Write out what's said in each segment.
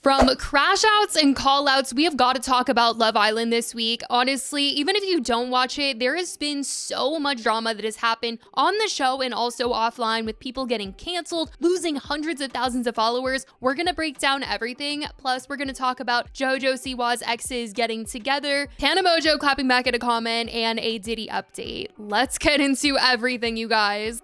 From crash outs and call outs, we have got to talk about Love Island this week. Honestly, even if you don't watch it, there has been so much drama that has happened on the show and also offline with people getting canceled, losing hundreds of thousands of followers. We're going to break down everything. Plus, we're going to talk about JoJo Siwa's exes getting together, Tana Mongeau clapping back at a comment, and a Diddy update. Let's get into everything, you guys.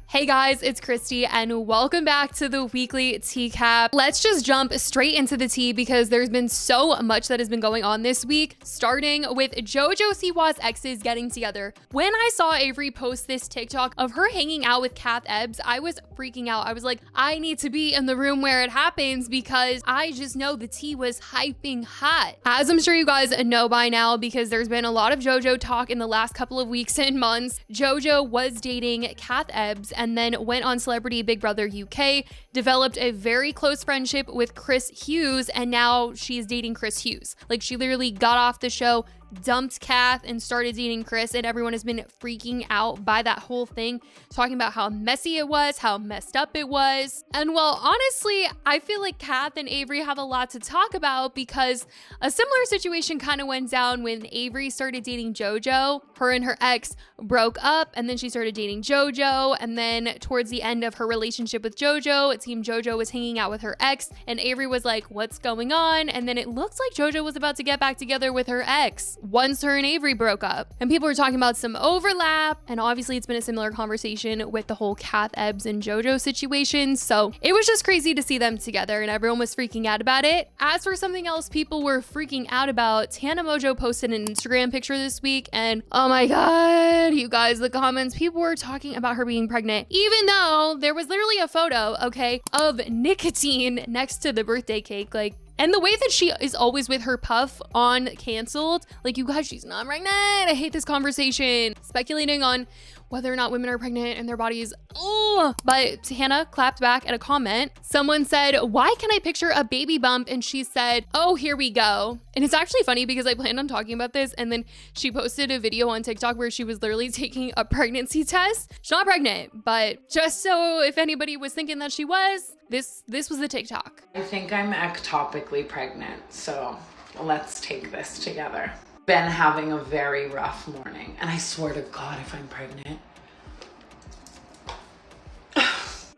Hey guys, it's Christy and welcome back to the weekly TeaCap. Let's just jump straight into the tea because there's been so much that has been going on this week, starting with JoJo Siwa's exes getting together. When I saw Avery post this TikTok of her hanging out with Kath Ebbs, I was freaking out. I was like, I need to be in the room where it happens because I just know the tea was hyping hot. As I'm sure you guys know by now, because there's been a lot of JoJo talk in the last couple of weeks and months, JoJo was dating Kath Ebbs and then went on Celebrity Big Brother UK, developed a very close friendship with Chris Hughes, and now she's dating Chris Hughes. Like, she literally got off the show, dumped Kath, and started dating Chris, and everyone has been freaking out by that whole thing, talking about how messy it was, how messed up it was. And well, honestly, I feel like Kath and Avery have a lot to talk about because a similar situation kind of went down when Avery started dating JoJo. Her and her ex broke up, and then she started dating JoJo, and then towards the end of her relationship with JoJo, it seemed JoJo was hanging out with her ex, and Avery was like, what's going on? And then it looks like JoJo was about to get back together with her ex once her and Avery broke up. And people were talking about some overlap, and obviously it's been a similar conversation with the whole Kath Ebbs and JoJo situation. So it was just crazy to see them together, and everyone was freaking out about it. As for something else people were freaking out about, Tana Mongeau posted an Instagram picture this week, and oh my god, you guys, the comments, people were talking about her being pregnant, even though there was literally a photo, okay, of nicotine next to the birthday cake. Like, and the way that she is always with her puff on Canceled, like, you guys, she's not pregnant. I hate this conversation. Speculating on whether or not women are pregnant and their bodies. Oh, but Hannah clapped back at a comment. Someone said, why can I picture a baby bump? And she said, oh, here we go. And it's actually funny because I planned on talking about this, and then she posted a video on TikTok where she was literally taking a pregnancy test. She's not pregnant, but just so if anybody was thinking that she was, this was the TikTok. I think I'm ectopically pregnant, so let's take this together. Been having a very rough morning, and I swear to God, if I'm pregnant,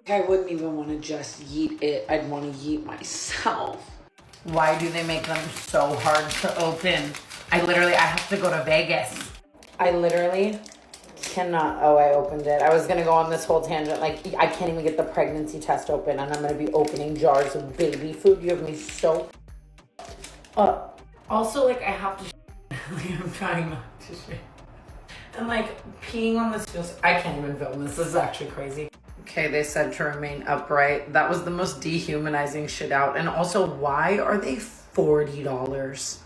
I wouldn't even want to just yeet it. I'd want to yeet myself. Why do they make them so hard to open? I have to go to Vegas. I literally cannot. Oh, I opened it. I was gonna go on this whole tangent. Like, I can't even get the pregnancy test open, and I'm gonna be opening jars of baby food. You have me so. Also, like, I have to. I'm trying not to shit. And like, peeing on this feels. I can't even film this. This is actually crazy. Okay, they said to remain upright. That was the most dehumanizing shit out. And also, why are they $40?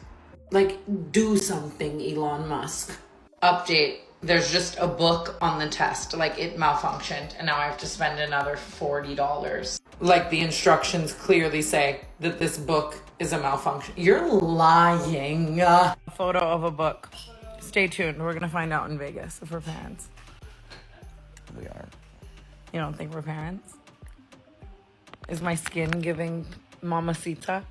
Like, do something, Elon Musk. Update. There's just a book on the test. Like, it malfunctioned, and now I have to spend another $40. Like, the instructions clearly say that this book is a malfunction. You're lying. A photo of a book. Stay tuned. We're gonna find out in Vegas if we're parents. We are. You don't think we're parents? Is my skin giving mamacita?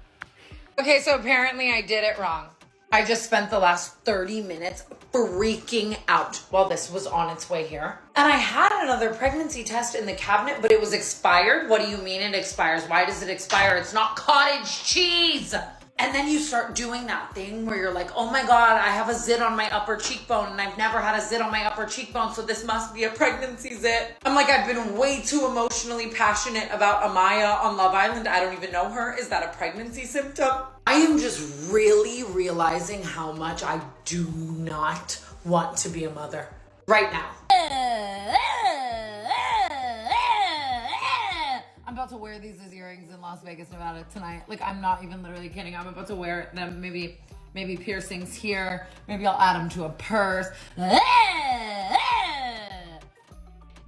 Okay, so apparently I did it wrong. I just spent the last 30 minutes freaking out while this was on its way here. And I had another pregnancy test in the cabinet, but it was expired. What do you mean it expires? Why does it expire? It's not cottage cheese. And then you start doing that thing where you're like, oh my God, I have a zit on my upper cheekbone and I've never had a zit on my upper cheekbone, so this must be a pregnancy zit. I'm like, I've been way too emotionally passionate about Amaya on Love Island. I don't even know her. Is that a pregnancy symptom? I am just really realizing how much I do not want to be a mother right now. I'm about to wear these as earrings in Las Vegas, Nevada tonight. Like, I'm not even literally kidding. I'm about to wear them, maybe piercings here. Maybe I'll add them to a purse.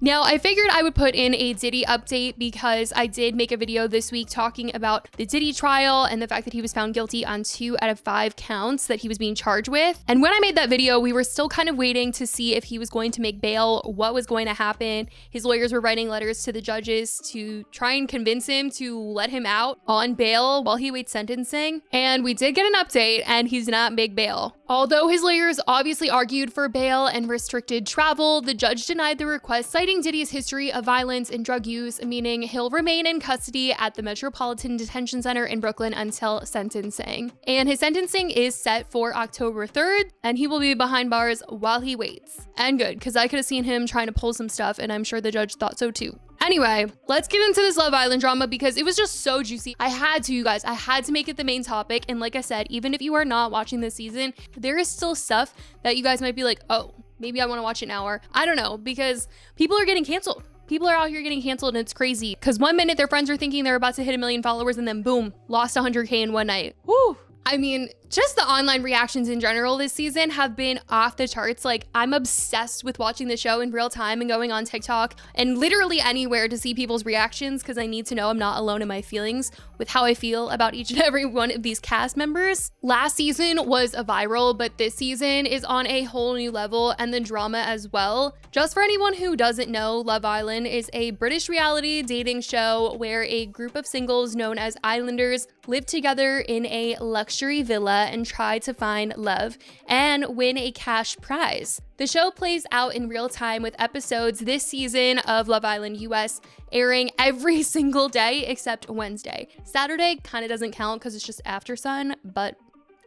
Now, I figured I would put in a Diddy update because I did make a video this week talking about the Diddy trial and the fact that he was found guilty on 2 out of 5 counts that he was being charged with. And when I made that video, we were still kind of waiting to see if he was going to make bail, what was going to happen. His lawyers were writing letters to the judges to try and convince him to let him out on bail while he waits sentencing. And we did get an update, and he's not big bail. Although his lawyers obviously argued for bail and restricted travel, the judge denied the request, citing Diddy's history of violence and drug use, meaning he'll remain in custody at the Metropolitan Detention Center in Brooklyn until sentencing. And his sentencing is set for October 3rd, and he will be behind bars while he waits. And good, because I could have seen him trying to pull some stuff, and I'm sure the judge thought so too. Anyway, let's get into this Love Island drama because it was just so juicy. I had to, you guys. I had to make it the main topic. And like I said, even if you are not watching this season, there is still stuff that you guys might be like, oh, maybe I want to watch it now. Or I don't know, because people are getting canceled. People are out here getting canceled, and it's crazy. Because one minute their friends are thinking they're about to hit 1 million followers, and then boom, lost 100K in one night. Woo! I mean, just the online reactions in general this season have been off the charts. Like, I'm obsessed with watching the show in real time and going on TikTok and literally anywhere to see people's reactions because I need to know I'm not alone in my feelings with how I feel about each and every one of these cast members. Last season was a viral, but this season is on a whole new level, and the drama as well. Just for anyone who doesn't know, Love Island is a British reality dating show where a group of singles known as Islanders live together in a luxury villa and try to find love and win a cash prize. The show plays out in real time with episodes this season of Love Island US airing every single day except Wednesday. Saturday kind of doesn't count because it's just after sun, but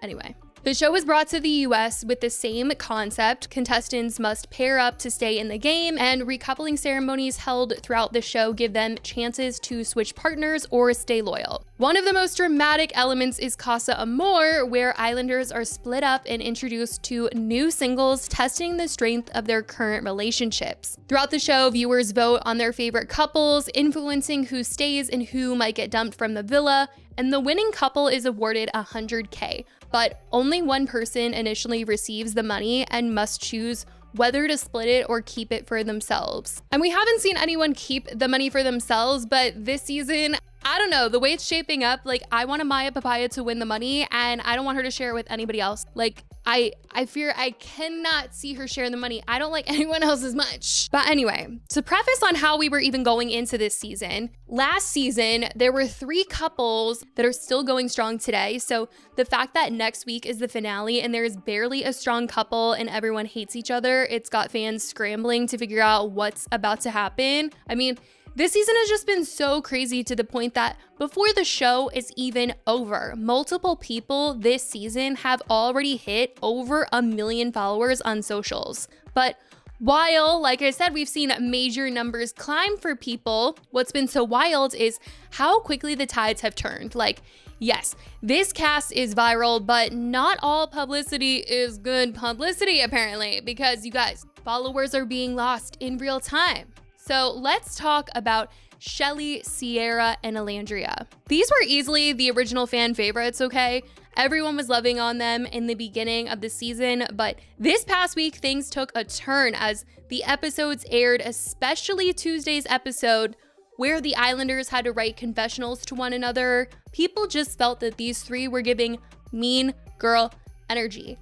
anyway. The show was brought to the US with the same concept. Contestants must pair up to stay in the game, and recoupling ceremonies held throughout the show give them chances to switch partners or stay loyal. One of the most dramatic elements is Casa Amor, where Islanders are split up and introduced to new singles, testing the strength of their current relationships. Throughout the show, viewers vote on their favorite couples, influencing who stays and who might get dumped from the villa, and the winning couple is awarded 100K. But only one person initially receives the money and must choose whether to split it or keep it for themselves. And we haven't seen anyone keep the money for themselves, but this season, I don't know, the way it's shaping up, like, I want Amaya Papaya to win the money, and I don't want her to share it with anybody else. Like, I fear I cannot see her share the money. I don't like anyone else as much. But anyway, to preface on how we were even going into this season, last season, there were 3 couples that are still going strong today. So the fact that next week is the finale and there's barely a strong couple and everyone hates each other, it's got fans scrambling to figure out what's about to happen. I mean, this season has just been so crazy to the point that before the show is even over, multiple people this season have already hit over 1 million followers on socials. But while, like I said, we've seen major numbers climb for people, what's been so wild is how quickly the tides have turned. Like, yes, this cast is viral, but not all publicity is good publicity, apparently, because you guys, followers are being lost in real time. So let's talk about Shelly, Sierra, and Alandria. These were easily the original fan favorites, okay? Everyone was loving on them in the beginning of the season, but this past week, things took a turn as the episodes aired, especially Tuesday's episode, where the Islanders had to write confessionals to one another. People just felt that these 3 were giving mean girl energy.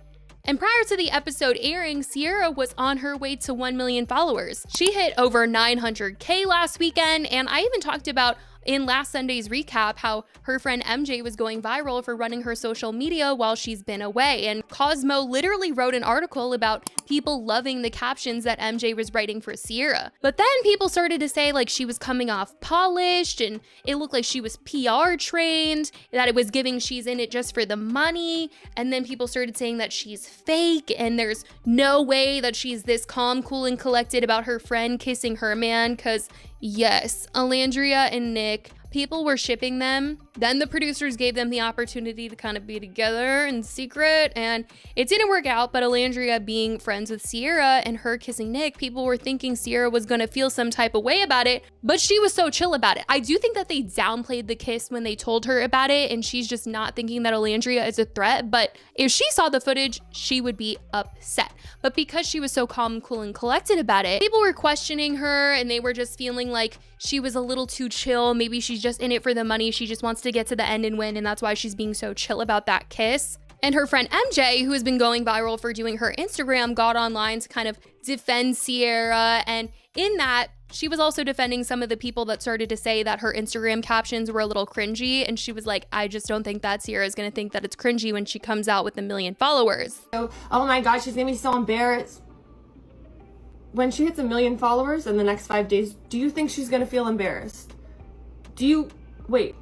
And prior to the episode airing, Sierra was on her way to 1 million followers. She hit over 900K last weekend, and I even talked about in last Sunday's recap how her friend MJ was going viral for running her social media while she's been away. And Cosmo literally wrote an article about people loving the captions that MJ was writing for Sierra. But then people started to say like she was coming off polished and it looked like she was PR trained, that it was giving she's in it just for the money. And then people started saying that she's fake and there's no way that she's this calm, cool, and collected about her friend kissing her man, because yes, Alandria and Nick people were shipping them. Then the producers gave them the opportunity to kind of be together in secret, and it didn't work out. But Alandria being friends with Sierra and her kissing Nick, people were thinking Sierra was gonna feel some type of way about it, but she was so chill about it. I do think that they downplayed the kiss when they told her about it, and she's just not thinking that Alandria is a threat. But if she saw the footage, she would be upset. But because she was so calm, cool, and collected about it, people were questioning her, and they were just feeling like she was a little too chill. Maybe she's just in it for the money. She just wants to get to the end and win, and that's why she's being so chill about that kiss. And her friend MJ, who has been going viral for doing her Instagram, got online to kind of defend Sierra. And in that, she was also defending some of the people that started to say that her Instagram captions were a little cringy. And she was like, I just don't think that Sierra is going to think that it's cringy when she comes out with 1 million followers. Oh my God, she's going to be so embarrassed. When she hits 1 million followers in the next 5 days, do you think she's going to feel embarrassed? Wait.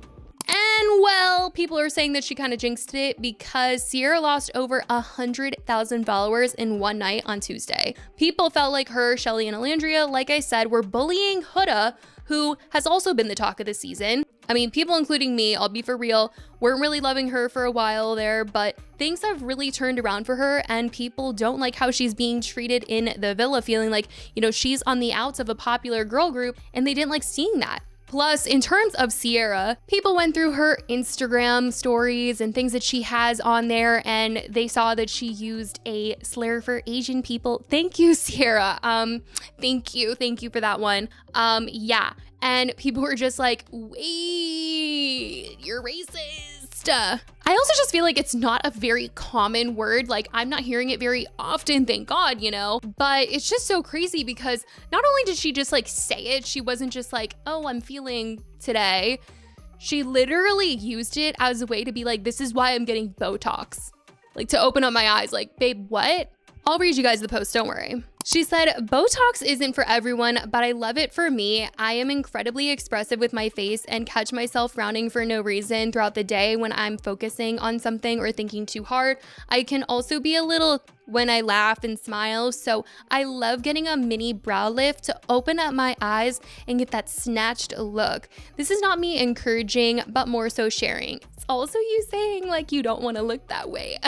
And well, people are saying that she kind of jinxed it because Sierra lost over 100,000 followers in one night on Tuesday. People felt like her, Shelly, and Alandria, like I said, were bullying Huda, who has also been the talk of the season. I mean, people including me, I'll be for real, weren't really loving her for a while there, but things have really turned around for her, and people don't like how she's being treated in the villa, feeling like, you know, she's on the outs of a popular girl group, and they didn't like seeing that. Plus, in terms of Sierra, people went through her Instagram stories and things that she has on there, and they saw that she used a slur for Asian people. Thank you, Sierra. Thank you for that one. Yeah. And people were just like, wait, you're racist. I also just feel like it's not a very common word. Like, I'm not hearing it very often, thank God, you know? But it's just so crazy because not only did she just like say it, she wasn't just like, oh, I'm feeling today. She literally used it as a way to be like, this is why I'm getting Botox. Like, to open up my eyes, like, babe, what? I'll read you guys the post, don't worry. She said, Botox isn't for everyone, but I love it for me. I am incredibly expressive with my face and catch myself frowning for no reason throughout the day when I'm focusing on something or thinking too hard. I can also be a little when I laugh and smile, so I love getting a mini brow lift to open up my eyes and get that snatched look. This is not me encouraging, but more so sharing. It's also you saying like you don't want to look that way.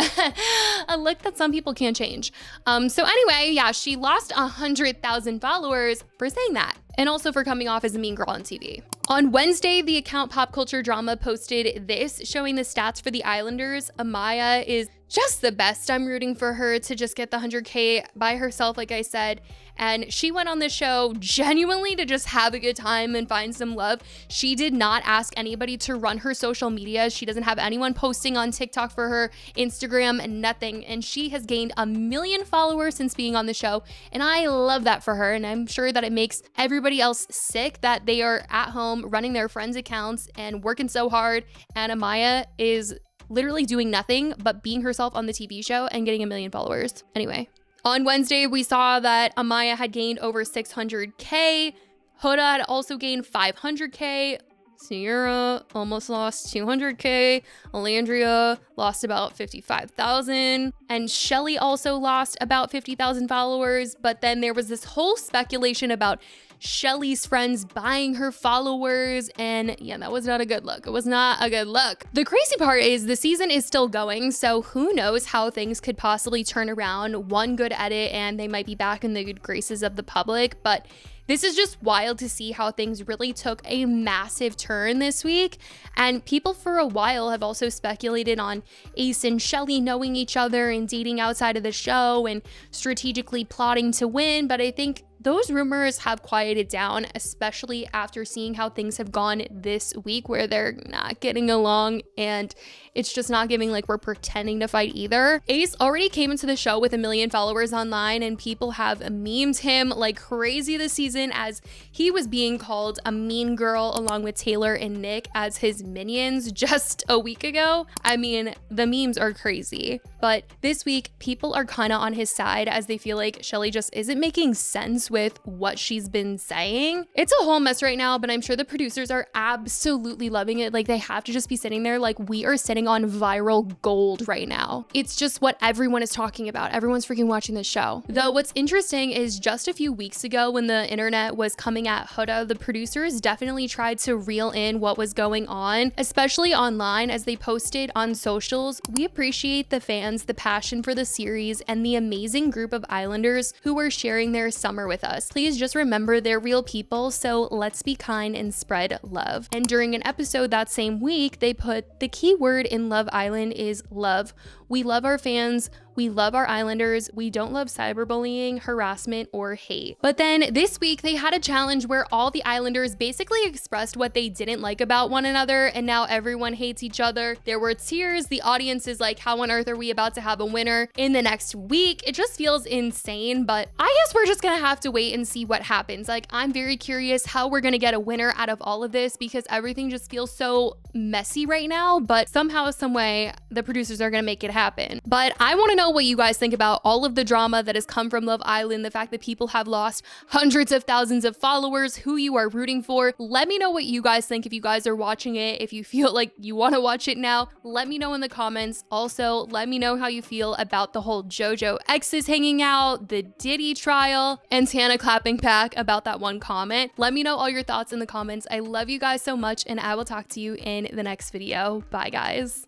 A look that some people can't change. So anyway, yeah, she lost 100,000 followers for saying that, and also for coming off as a mean girl on TV. On Wednesday, the account Pop Culture Drama posted this, showing the stats for the Islanders. Amaya is just the best. I'm rooting for her to just get the 100K by herself, like I said. And she went on the show genuinely to just have a good time and find some love. She did not ask anybody to run her social media. She doesn't have anyone posting on TikTok for her, Instagram, and nothing. And she has gained 1 million followers since being on the show. And I love that for her. And I'm sure that it makes everybody else sick that they are at home running their friends' accounts and working so hard. And Amaya is literally doing nothing but being herself on the TV show and getting 1 million followers. Anyway. On Wednesday, we saw that Amaya had gained over 600K. Huda had also gained 500K. Sierra almost lost 200K. Alandria lost about 55,000. And Shelly also lost about 50,000 followers. But then there was this whole speculation about Shelly's friends buying her followers, and yeah, that was not a good look. It was not a good look. The crazy part is the season is still going, so who knows how things could possibly turn around. One good edit and they might be back in the good graces of the public, but this is just wild to see how things really took a massive turn this week. And people for a while have also speculated on Ace and Shelly knowing each other and dating outside of the show and strategically plotting to win. But I think those rumors have quieted down, especially after seeing how things have gone this week where they're not getting along and it's just not giving like we're pretending to fight either. Ace already came into the show with 1 million followers online and people have memed him like crazy this season as he was being called a mean girl along with Taylor and Nick as his minions just a week ago. I mean, the memes are crazy. But this week, people are kind of on his side as they feel like Shelly just isn't making sense with what she's been saying. It's a whole mess right now, but I'm sure the producers are absolutely loving it. Like, they have to just be sitting there like we are sitting on viral gold right now. It's just what everyone is talking about. Everyone's freaking watching this show. Though what's interesting is just a few weeks ago when the internet was coming at Huda, the producers definitely tried to reel in what was going on, especially online as they posted on socials. We appreciate the fans, the passion for the series, and the amazing group of islanders who are sharing their summer with us. Please just remember they're real people, so let's be kind and spread love. And during an episode that same week, they put the key word in Love Island is love. We love our fans. We love our islanders. We don't love cyberbullying, harassment, or hate. But then this week they had a challenge where all the islanders basically expressed what they didn't like about one another, and now everyone hates each other. There were tears. The audience is like, how on earth are we about to have a winner in the next week? It just feels insane, but I guess we're just gonna have to wait and see what happens. Like, I'm very curious how we're gonna get a winner out of all of this because everything just feels so messy right now, but somehow, some way, the producers are gonna make it happen. But I wanna know what you guys think about all of the drama that has come from Love Island, the fact that people have lost hundreds of thousands of followers, who you are rooting for. Let me know what you guys think if you guys are watching it. If you feel like you want to watch it now, let me know in the comments. Also, let me know how you feel about the whole JoJo exes hanging out, the Diddy trial, and Tana clapping back about that one comment. Let me know all your thoughts in the comments. I love you guys so much, and I will talk to you in the next video. Bye, guys.